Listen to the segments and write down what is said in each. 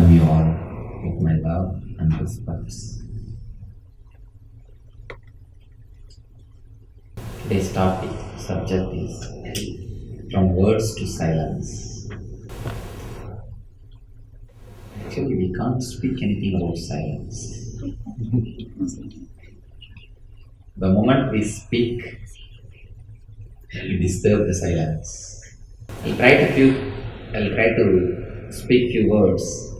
welcome you all with my love and respect. Today's topic, subject is from words to silence. Actually, we can't speak anything about silence. The moment we speak, we disturb the silence. I'll try to speak few words.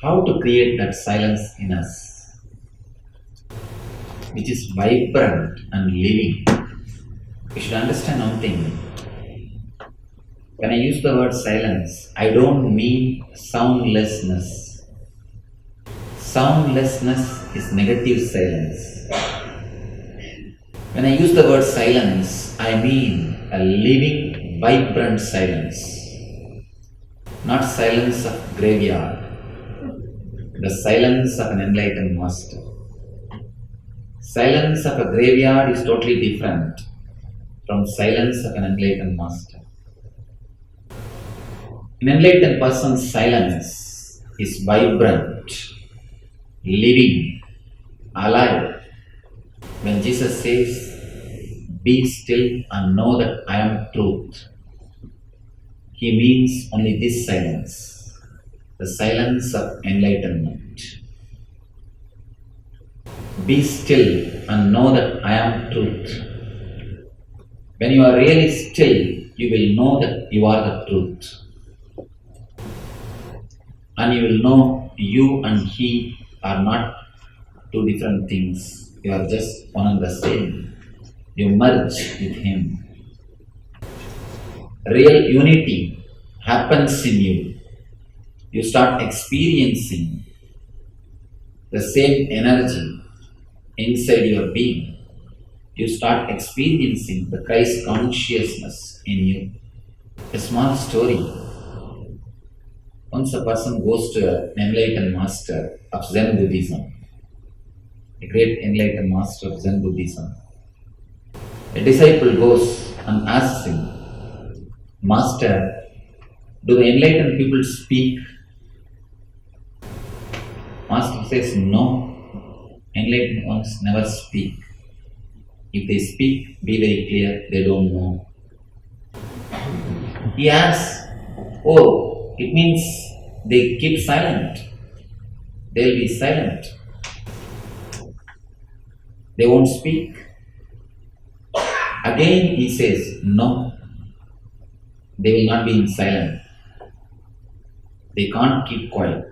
How to create that silence in us, which is vibrant and living. You should understand one thing. When I use the word silence, I don't mean soundlessness. Soundlessness is negative silence. When I use the word silence, I mean a living, vibrant silence. Not silence of graveyard. The silence of an enlightened master. Silence of a graveyard is totally different from silence of an enlightened master. An enlightened person's silence is vibrant, living, alive. When Jesus says, "Be still and know that I am truth," he means only this silence, the silence of enlightenment. Be still and know that I am truth. When you are really still, you will know that you are the truth. And you will know you and he are not two different things. You are just one and the same. You merge with him. Real unity happens in you. You start experiencing the same energy inside your being. You start experiencing the Christ consciousness in you. A small story. Once a person goes to an enlightened master of Zen Buddhism, a great enlightened master of Zen Buddhism. A disciple goes and asks him, "Master, do the enlightened people speak?" Master says, "No, enlightened ones never speak. If they speak, be very clear, they don't know." He asks, "Oh, it means they keep silent. They'll be silent. They won't speak." Again he says, "No, they will not be in silent. They can't keep quiet.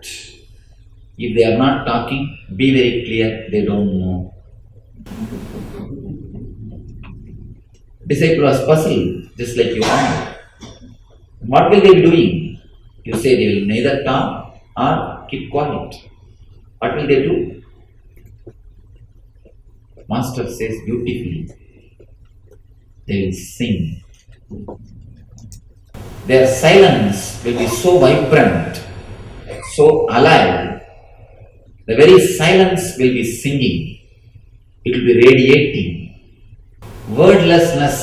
If they are not talking, be very clear, they don't know." Disciple was puzzled, just like you are. What will they be doing? You say they will neither talk or keep quiet. What will they do? Master says beautifully, they will sing. Their silence will be so vibrant, so alive. The very silence will be singing. It will be radiating. Wordlessness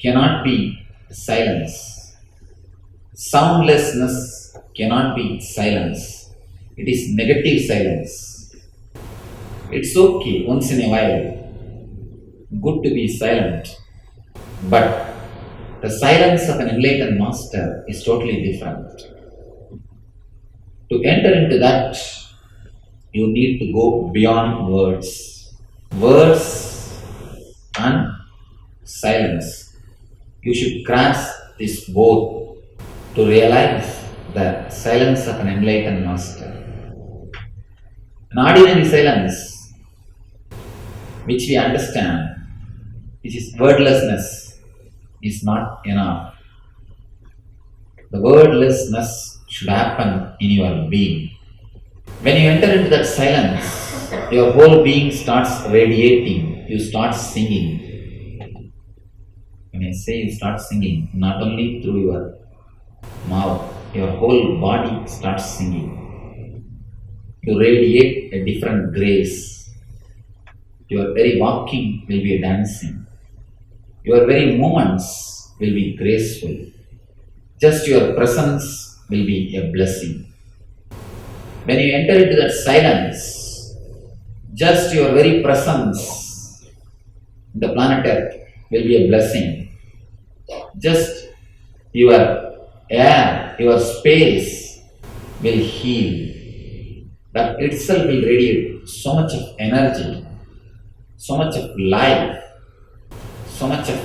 cannot be silence. Soundlessness cannot be silence. It is negative silence. It's okay once in a while, good to be silent, but the silence of an enlightened master is totally different. To enter into that, you need to go beyond words. Words and silence. You should grasp this both to realize the silence of an enlightened master. An ordinary silence, which we understand, which is wordlessness, is not enough. The wordlessness should happen in your being. When you enter into that silence, your whole being starts radiating. You start singing. When I say you start singing, not only through your mouth, your whole body starts singing. You radiate a different grace. Your very walking will be a dancing. Your very movements will be graceful. Just your presence will be a blessing. When you enter into that silence, just your very presence in the planet Earth will be a blessing. Just your air, your space will heal. That itself will radiate so much of energy, so much of life, so much of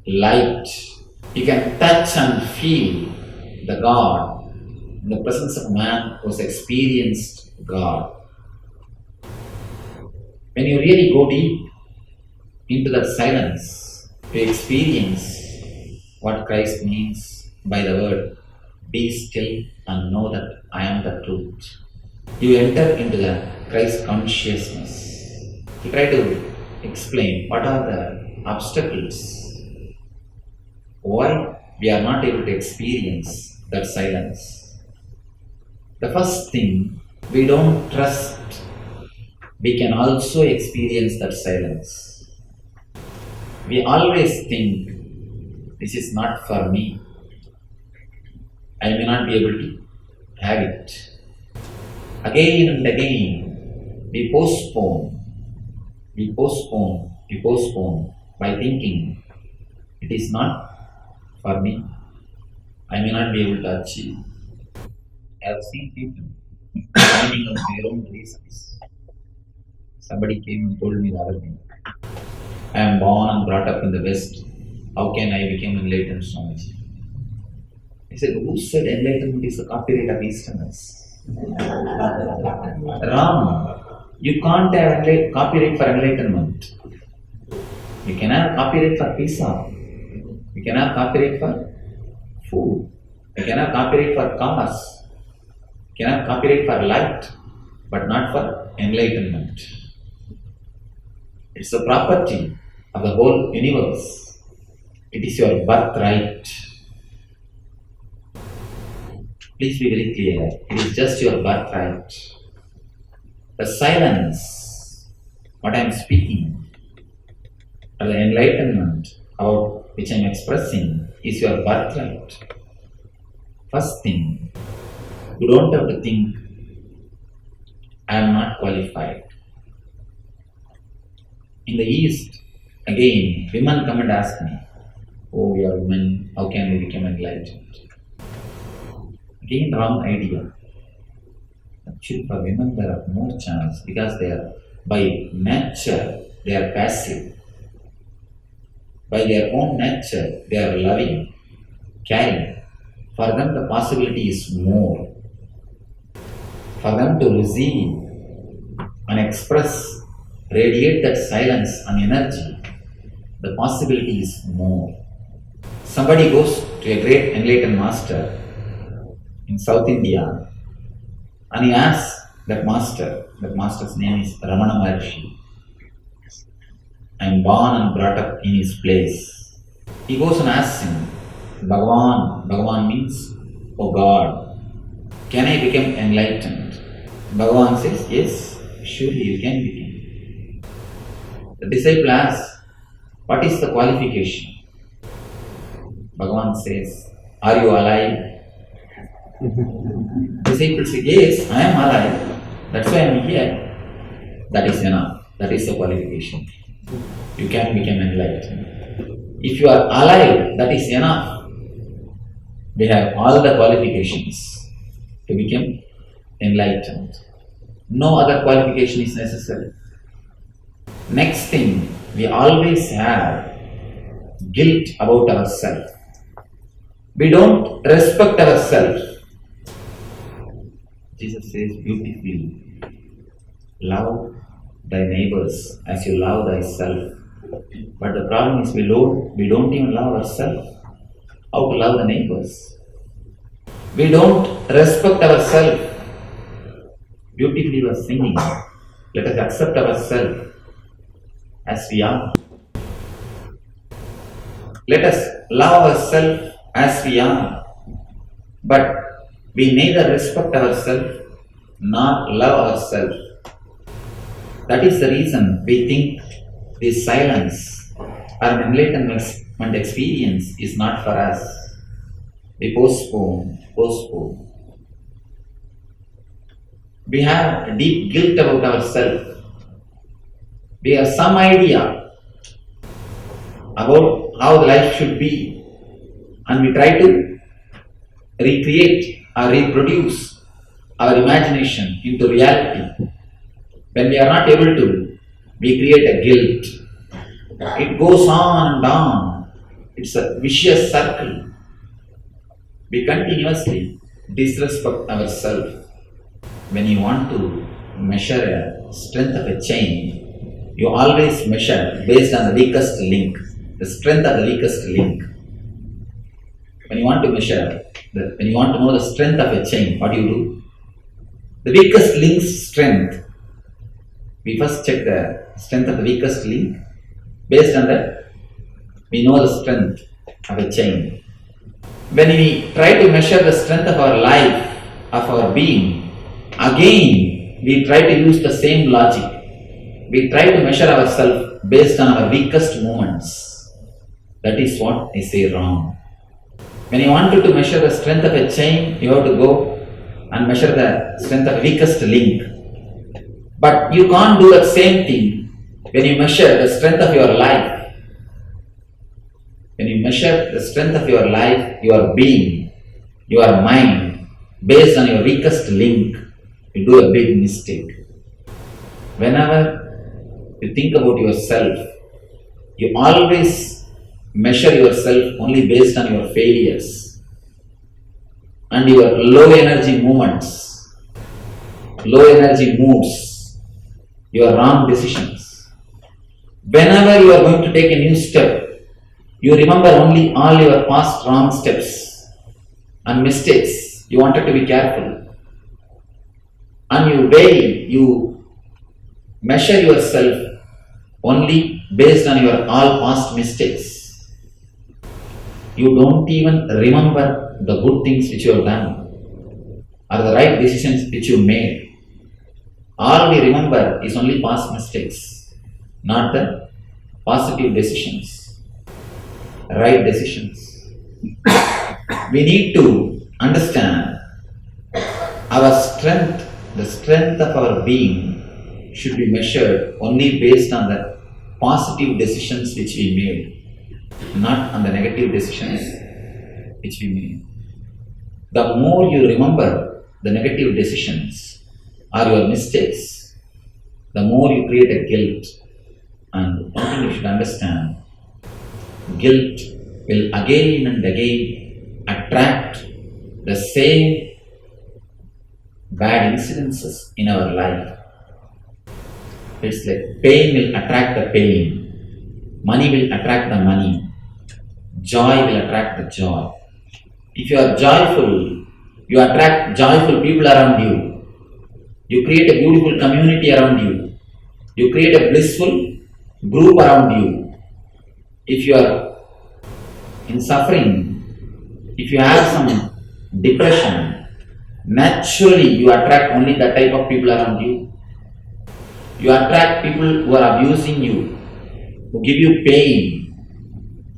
light. You can touch and feel the God in the presence of man who has experienced God. When you really go deep into that silence, to experience what Christ means by the word, be still and know that I am the truth. You enter into the Christ consciousness. You try to explain what are the obstacles, why we are not able to experience that silence. The first thing, we don't trust we can also experience that silence. We always think this is not for me. I may not be able to have it. Again and again, we postpone by thinking it is not for me. I may not be able to achieve. I have seen people finding out their own reasons. Somebody came and told me the other thing. I am born and brought up in the West. How can I become enlightened, Swamiji? I said, who said enlightenment is the copyright of Easterners? Wrong. You can't have copyright for enlightenment. You can have copyright for pizza. You can have copyright for food. You can have copyright for cars. You can have copyright for light, but not for enlightenment. It's a property of the whole universe. It is your birthright. Please be very clear. It is just your birthright. The silence, what I am speaking, or the enlightenment about which I am expressing, is your birthright. First thing, you don't have to think, I am not qualified. In the East, again, women come and ask me, oh, we are women, how can we become enlightened? Again, wrong idea. Actually, for women, there are more chance because they are, by nature, they are passive. By their own nature, they are loving, caring. For them, the possibility is more. For them to receive and express, radiate that silence and energy, the possibility is more. Somebody goes to a great enlightened master in South India and he asks that master's name is Ramana Maharshi. I am born and brought up in his place. He goes and asks him, Bhagavan means, oh God, can I become enlightened? Bhagavan says, yes, surely you can become. The disciple asks, what is the qualification? Bhagavan says, are you alive? Disciple says, yes, I am alive. That's why I am here. That is enough. That is the qualification. You can become enlightened. If you are alive, that is enough. We have all the qualifications to become enlightened. No other qualification is necessary. Next thing, we always have guilt about ourselves. We don't respect ourselves. Jesus says beautifully, love thy neighbors as you love thyself. But the problem is we don't even love ourselves. How to love the neighbors? We don't respect ourselves. Beautifully was singing. Let us accept ourselves as we are. Let us love ourselves as we are. But we neither respect ourselves nor love ourselves. That is the reason we think this silence or enlightenment experience is not for us. We postpone. We have a deep guilt about ourselves. We have some idea about how the life should be, and we try to recreate or reproduce our imagination into reality. When we are not able to, we create a guilt. It goes on and on. It's a vicious circle. We continuously disrespect ourselves. When you want to measure a strength of a chain, you always measure based on the weakest link, the strength of the weakest link. When you want to measure, when you want to know the strength of a chain, what do you do? The weakest link's strength. We first check the strength of the weakest link. Based on that, we know the strength of a chain. When we try to measure the strength of our life, of our being, again we try to use the same logic. We try to measure ourselves based on our weakest moments. That is what I say wrong. When you wanted to measure the strength of a chain, you have to go and measure the strength of the weakest link. But you can't do that same thing when you measure the strength of your life. When you measure the strength of your life, your being, your mind, based on your weakest link, you do a big mistake. Whenever you think about yourself, you always measure yourself only based on your failures and your low energy moments, low energy moods, your wrong decisions. Whenever you are going to take a new step, you remember only all your past wrong steps and mistakes. You wanted to be careful. And you measure yourself only based on your all past mistakes. You don't even remember the good things which you have done or the right decisions which you made. All we remember is only past mistakes, not the positive decisions, right decisions. We need to understand our strength, the strength of our being should be measured only based on the positive decisions which we made, not on the negative decisions which we made. The more you remember the negative decisions or your mistakes, the more you create a guilt. And one thing you should understand, guilt will again and again attract the same bad incidences in our life. It's like pain will attract the pain, money will attract the money, joy will attract the joy. If you are joyful, you attract joyful people around you. You create a beautiful community around you. You create a blissful group around you. If you are in suffering, if you have some depression, naturally you attract only that type of people around you. You attract people who are abusing you, who give you pain,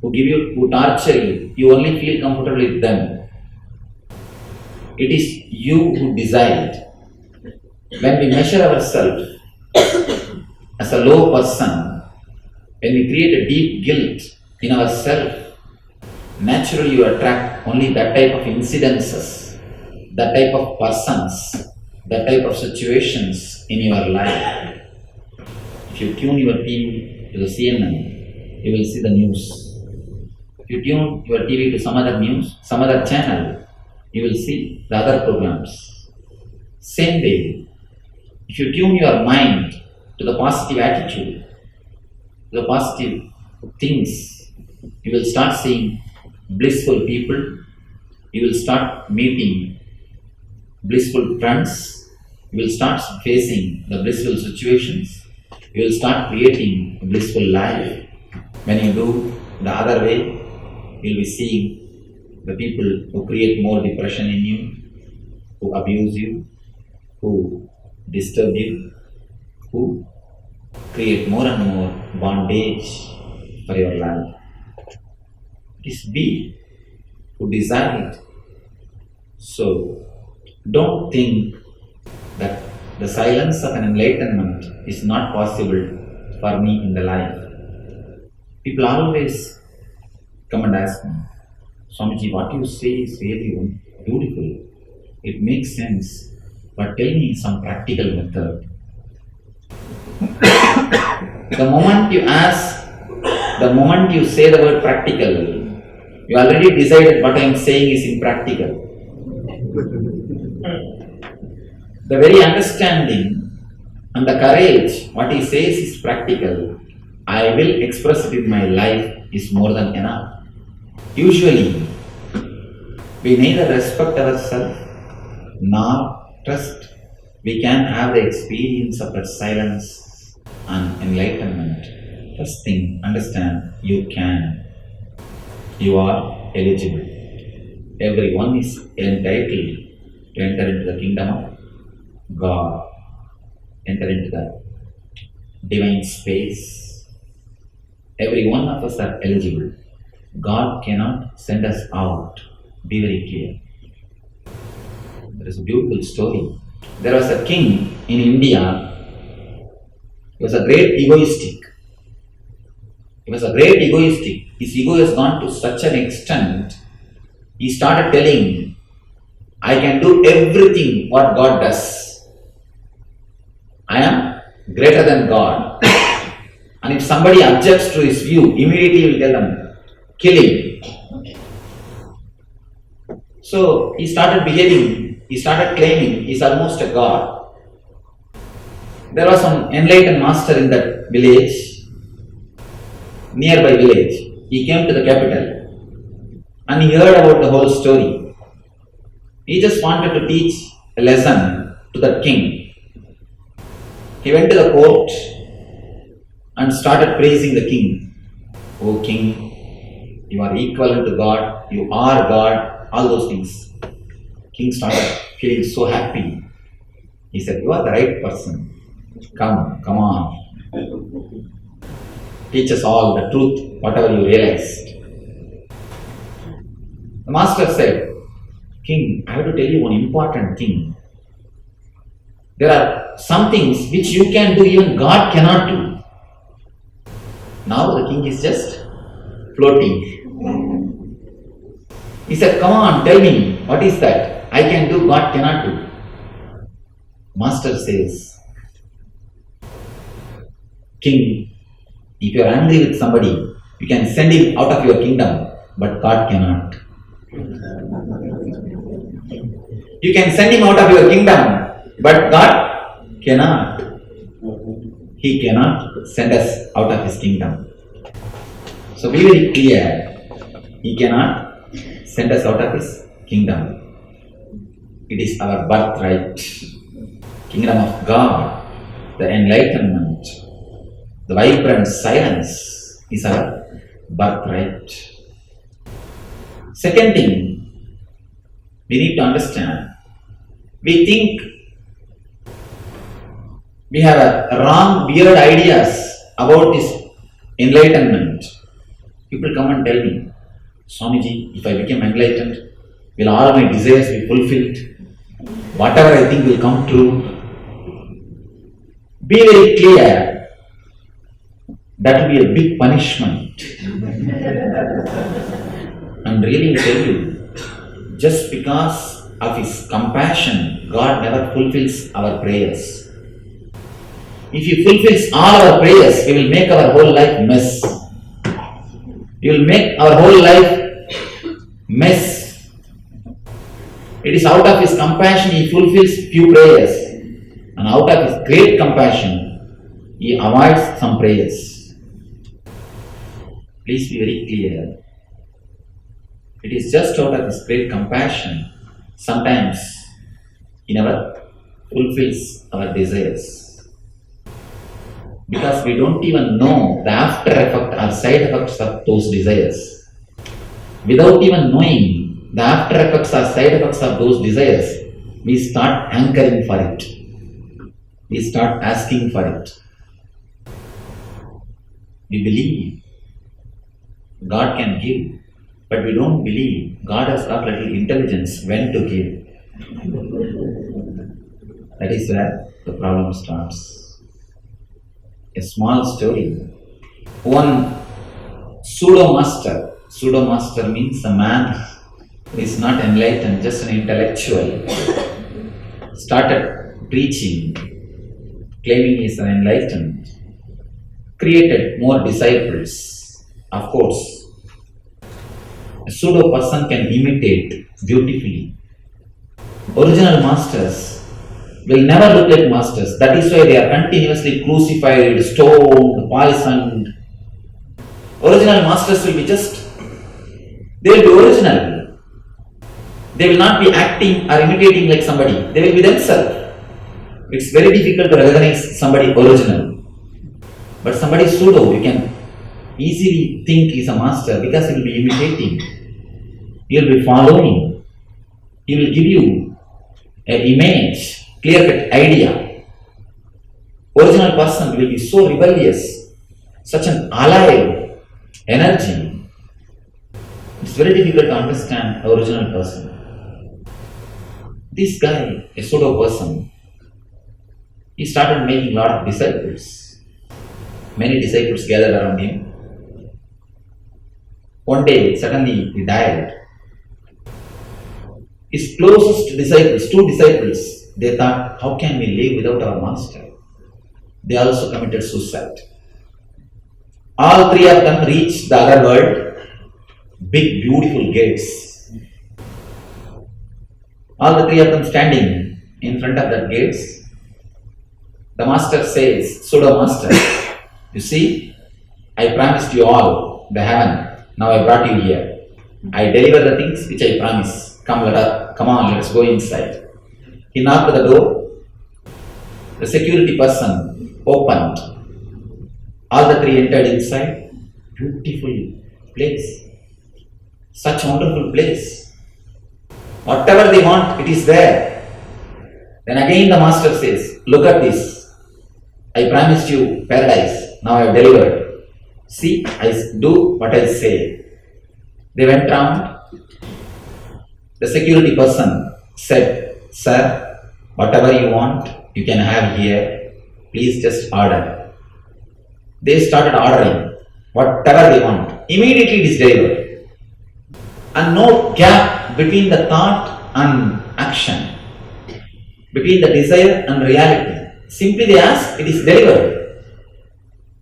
who torture you. You only feel comfortable with them. It is you who decide. When we measure ourselves as a low person, when we create a deep guilt in ourselves, naturally you attract only that type of incidences, that type of persons, that type of situations in your life. If you tune your TV to the CNN, you will see the news. If you tune your TV to some other news, some other channel, you will see the other programs. Same way, if you tune your mind to the positive attitude, the positive things, you will start seeing blissful people, you will start meeting blissful friends, you will start facing the blissful situations, you will start creating a blissful life. When you do the other way, you will be seeing the people who create more depression in you, who abuse you, who disturb you, who create more and more bondage for your life. It is we who decide So don't think that the silence of an enlightenment is not possible for me in the life. People always come and ask me, Swamiji, what you say is really beautiful. It makes sense. But tell me some practical method. The moment you ask, the moment you say the word practical, you already decided what I am saying is impractical. The very understanding and the courage, what he says is practical, I will express it in my life is more than enough. Usually, we neither respect ourselves nor trust we can have the experience of that silence and enlightenment. First thing, understand you can. You are eligible. Everyone is entitled to enter into the kingdom of God, enter into the divine space. Every one of us are eligible. God cannot send us out. Be very clear. There is a beautiful story. There was a king in India. He was a great egoistic. His ego has gone to such an extent. He started telling, I can do everything what God does. I am greater than God. And if somebody objects to his view, immediately he will tell them, kill him. So he started claiming he's almost a God. There was some enlightened master in that village, nearby village. He came to the capital and he heard about the whole story. He just wanted to teach a lesson to the king. He went to the court and started praising the king. Oh king, you are equivalent to God, you are God, all those things. King started feeling so happy. He said, you are the right person. Come on. Teach us all the truth, whatever you realized. The master said, King, I have to tell you one important thing. There are some things which you can do, even God cannot do. Now the king is just floating. He said, come on, tell me, what is that? I can do, God cannot do. Master says, King, if you are angry with somebody, you can send him out of your kingdom, but God cannot. You can send him out of your kingdom, but God cannot. He cannot send us out of his kingdom. So be very clear, he cannot send us out of his kingdom. It is our birthright. Kingdom of God, the enlightenment, the vibrant silence is our birthright. Second thing, we need to understand, we think we have a wrong, weird ideas about this enlightenment. People come and tell me, Swamiji, if I become enlightened, will all my desires be fulfilled? Whatever I think will come true. Be very clear, that will be a big punishment. And really tell you, just because of his compassion, God never fulfills our prayers. If he fulfills all our prayers, he will make our whole life mess. He will make our whole life mess. It is out of his compassion he fulfills few prayers. And out of his great compassion, he avoids some prayers. Please be very clear. It is just out of his great compassion, sometimes he never fulfills our desires. Because we don't even know the after effect or side effects of those desires. Without even knowing the after effects or side effects of those desires, we start hankering for it. We start asking for it. We believe God can give, but we don't believe God has got little intelligence when to give. That is where the problem starts. A small story. One pseudo-master means a man who is not enlightened, just an intellectual, started preaching, claiming he is an enlightened, created more disciples. Of course, a pseudo person can imitate beautifully. Original masters will never look like masters. That is why they are continuously crucified, stoned, poisoned. Original masters will be they will be original. They will not be acting or imitating like somebody. They will be themselves. It's very difficult to recognize somebody original. But somebody pseudo, you can easily think is a master because he will be imitating. He will be following. He will give you an image, clear-cut idea. Original person will be so rebellious, such an alive energy. It's very difficult to understand the original person. This guy, a pseudo person, he started making a lot of disciples. Many disciples gathered around him. One day, suddenly he died. His closest disciples, two disciples, they thought, how can we live without our master? They also committed suicide. All three of them reached the other world, big beautiful gates. All the three of them standing in front of that gates. The master says, pseudo master, you see, I promised you all the heaven. Now I brought you here. I deliver the things which I promise. Come on, let us go inside. He knocked at the door. The security person opened. All the three entered inside. Beautiful place. Such a wonderful place. Whatever they want, it is there. Then again the master says, look at this. I promised you paradise. Now I have delivered. See, I do what I say. They went round. The security person said, sir, whatever you want, you can have here. Please just order. They started ordering whatever they want. Immediately it is delivered. And no gap between the thought and action, between the desire and reality. Simply they ask, it is delivered.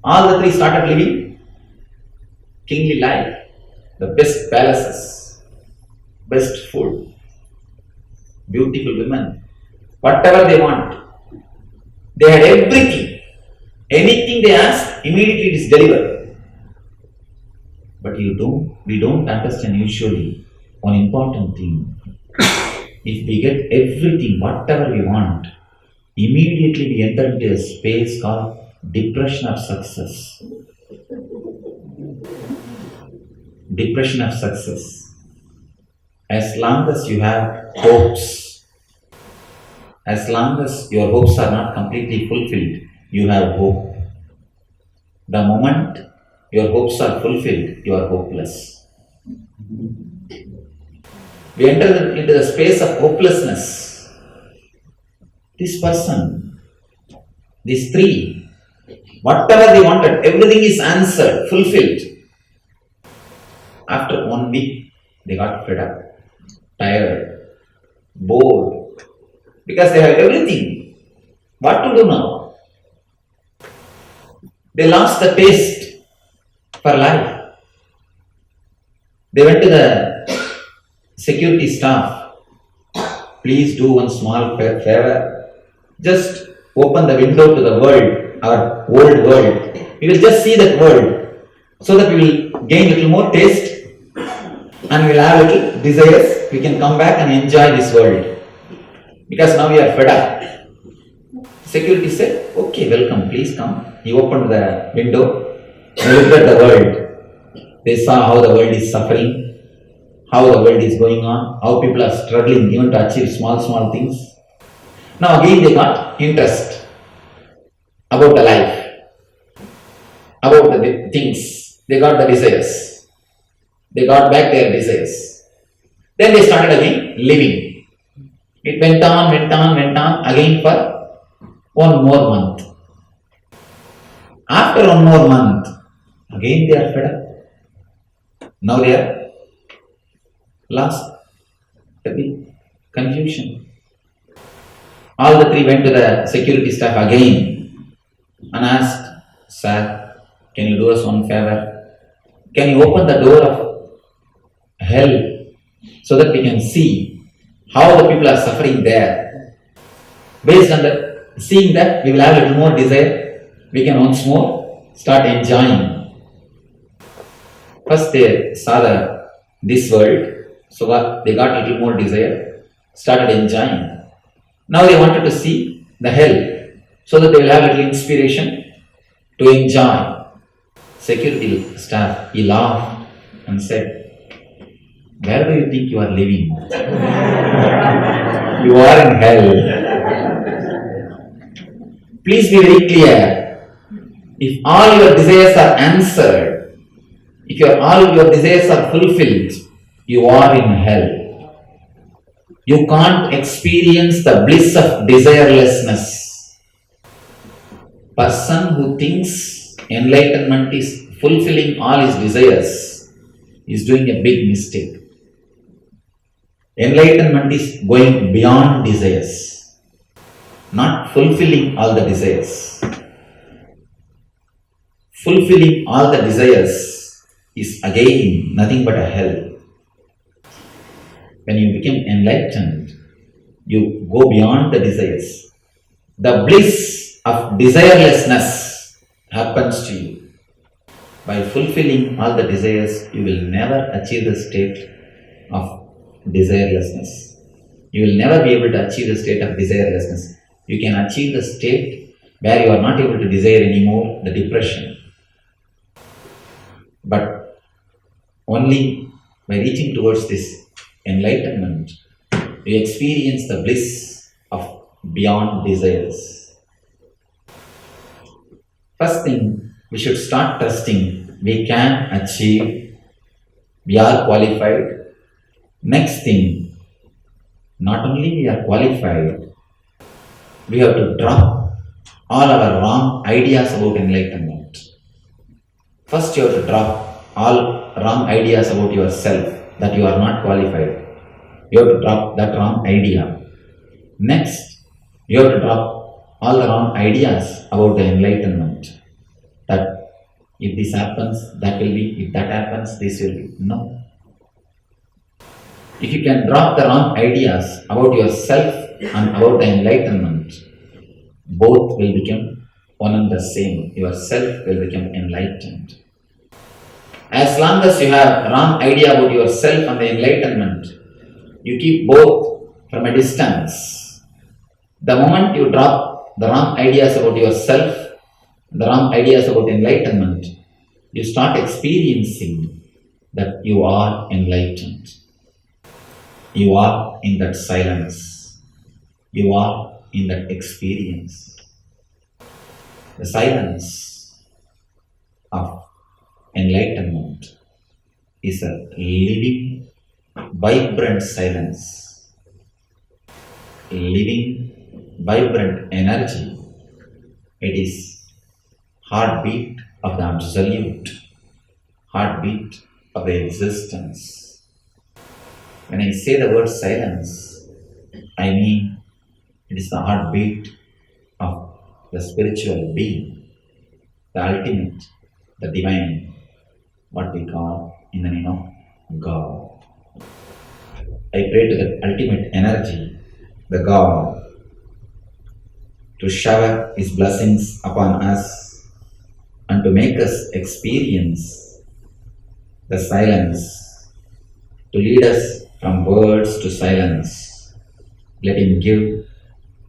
All the three started living kingly life, the best palaces, best food, beautiful women, whatever they want. They had everything. Anything they ask, immediately it is delivered. But we don't understand usually one important thing. If we get everything, whatever we want, immediately we enter into a space called depression of success. Depression of success. As long as you have hopes, as long as your hopes are not completely fulfilled, you have hope. The moment your hopes are fulfilled, you are hopeless. We enter into the space of hopelessness. This person, these three, whatever they wanted, everything is answered, fulfilled. After 1 week, they got fed up, tired, bored, because they have everything. What to do now? They lost the taste for life. They went to the security staff. Please do one small favor. Just open the window to the world, our old world. We will just see that world so that we will gain a little more taste and we will have little desires. We can come back and enjoy this world. Because now we are fed up. Security said, okay, welcome, please come. He opened the window and looked at the world. They saw how the world is suffering, how the world is going on, how people are struggling even to achieve small things. Now again they got interest about the life, about the things. They got the desires. They got back their desires. Then they started again living. It went on again for one more month. After one more month, again they are fed up. Now they are lost. A big confusion. All the three went to the security staff again and asked, Sir, can you do us one favor? Can you open the door of hell so that we can see how the people are suffering there? Based on that, seeing that, we will have a little more desire. We can once more start enjoying. First they saw this world, so they got a little more desire, started enjoying. Now they wanted to see the hell, so that they will have a little inspiration to enjoy. Security staff, he laughed and said, where do you think you are living? You are in hell. Please be very clear. If all your desires are answered, if all your desires are fulfilled, you are in hell. You can't experience the bliss of desirelessness. Person who thinks enlightenment is fulfilling all his desires is doing a big mistake. Enlightenment is going beyond desires, not fulfilling all the desires. Fulfilling all the desires is again nothing but a hell. When you become enlightened, you go beyond the desires. The bliss of desirelessness happens to you. By fulfilling all the desires, you will never achieve the state of desirelessness. You will never be able to achieve the state of desirelessness. You can achieve the state where you are not able to desire anymore, the depression. But only by reaching towards this enlightenment, you experience the bliss of beyond desires. First thing, we should start trusting we can achieve, we are qualified. Next thing, not only we are qualified, we have to drop all our wrong ideas about enlightenment. First, you have to drop all wrong ideas about yourself, that you are not qualified. You have to drop that wrong idea. Next, you have to drop all the wrong ideas about the enlightenment. That if this happens, that will be, if that happens, this will be. No. If you can drop the wrong ideas about yourself and about the enlightenment, both will become one and the same. Yourself will become enlightened. As long as you have wrong idea about yourself and the enlightenment, you keep both from a distance. The moment you drop the wrong ideas about yourself, the wrong ideas about enlightenment, you start experiencing that you are enlightened. You are in that silence. You are in that experience. The silence of enlightenment is a living, vibrant silence. Living, vibrant energy. It is heartbeat of the absolute, heartbeat of the existence. When I say the word silence, I mean it is the heartbeat of the spiritual being, the ultimate, the divine, what we call in the name of God. I pray to the ultimate energy, the God, to shower His blessings upon us and to make us experience the silence, to lead us from words to silence. Let Him give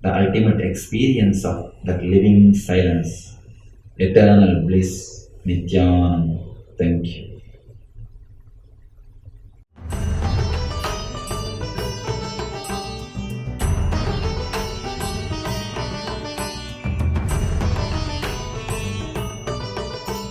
the ultimate experience of that living silence, eternal bliss, Nityananda. Thank you.